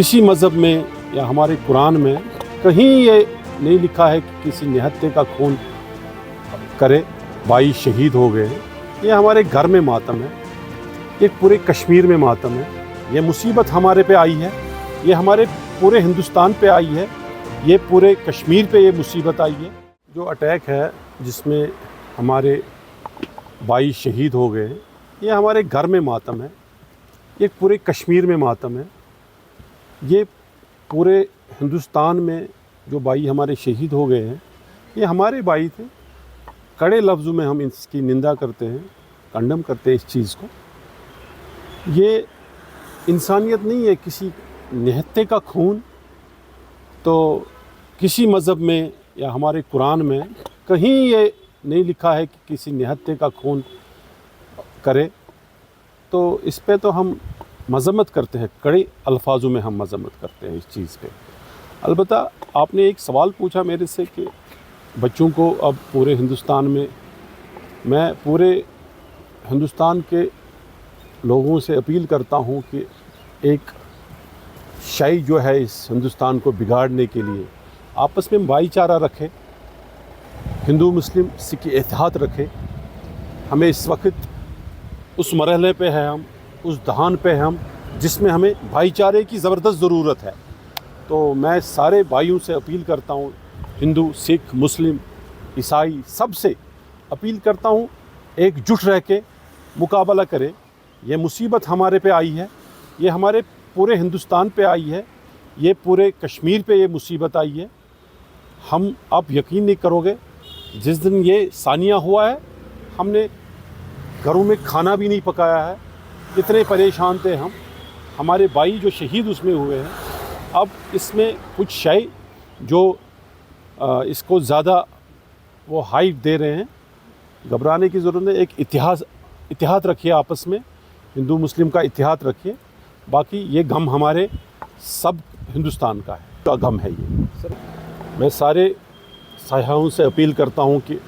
किसी मज़हब में या हमारे कुरान में कहीं ये नहीं लिखा है कि किसी निहत्थे का खून करे, भाई शहीद हो गए। ये हमारे घर में मातम है, ये पूरे कश्मीर में मातम है। ये मुसीबत हमारे पे आई है, ये हमारे पूरे हिंदुस्तान पे आई है, ये पूरे कश्मीर पे ये मुसीबत आई है। जो अटैक है जिसमें हमारे भाई शहीद हो गए, ये हमारे घर में मातम है, ये पूरे कश्मीर में मातम है। ये पूरे हिंदुस्तान में जो भाई हमारे शहीद हो गए हैं, ये हमारे भाई थे। कड़े लफ्ज़ों में हम इसकी निंदा करते हैं, कंडम करते हैं इस चीज़ को। ये इंसानियत नहीं है किसी निहत्थे का खून। तो किसी मज़हब में या हमारे कुरान में कहीं ये नहीं लिखा है कि किसी निहत्थे का खून करे। तो इस पे तो हम मज़म्मत करते हैं, कड़े अल्फाजों में हम मज़म्मत करते हैं इस चीज़ पे। अलबत्ता आपने एक सवाल पूछा मेरे से कि बच्चों को अब पूरे हिंदुस्तान में, मैं पूरे हिंदुस्तान के लोगों से अपील करता हूँ कि एक शाई जो है इस हिंदुस्तान को बिगाड़ने के लिए आपस में भाईचारा रखे, हिंदू मुस्लिम सिख इत्तेहाद रखे। हमें इस वक्त उस मरहले पे है, हम उस दहान पे हम जिसमें हमें भाईचारे की ज़बरदस्त ज़रूरत है। तो मैं सारे भाइयों से अपील करता हूँ, हिंदू सिख मुस्लिम ईसाई सबसे अपील करता हूँ, एकजुट रह के मुकाबला करें। ये मुसीबत हमारे पे आई है, ये हमारे पूरे हिंदुस्तान पे आई है, ये पूरे कश्मीर पे ये मुसीबत आई है। हम आप यकीन नहीं करोगे, जिस दिन ये सानिया हुआ है हमने घरों में खाना भी नहीं पकाया है, इतने परेशान थे हम। हमारे भाई जो शहीद उसमें हुए हैं, अब इसमें कुछ शय जो इसको ज़्यादा वो हाइप दे रहे हैं, घबराने की ज़रूरत नहीं। एक इत्तेहाद रखिए आपस में, हिंदू मुस्लिम का इत्तेहाद रखिए। बाकी ये गम हमारे सब हिंदुस्तान का है, तो गम है ये। मैं सारे सायाओं से अपील करता हूँ कि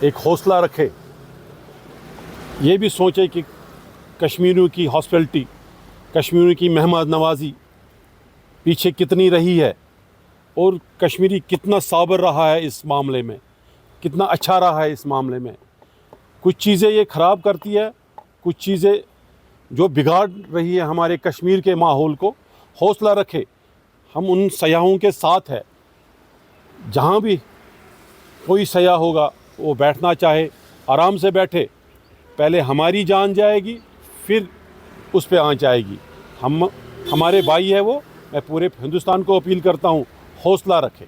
एक हौसला रखें, ये भी सोचें कि कश्मीरियों की हॉस्पिटलिटी, कश्मीरियों की मेहमान नवाजी पीछे कितनी रही है और कश्मीरी कितना साबर रहा है इस मामले में, कितना अच्छा रहा है इस मामले में। कुछ चीज़ें ये ख़राब करती है, कुछ चीज़ें जो बिगाड़ रही है हमारे कश्मीर के माहौल को। हौसला रखे, हम उन सयाहों के साथ है। जहाँ भी कोई सयाह होगा वो बैठना चाहे आराम से बैठे, पहले हमारी जान जाएगी फिर उस पे आँच आएगी। हमारे भाई है वो। मैं पूरे हिंदुस्तान को अपील करता हूँ, हौसला रखें।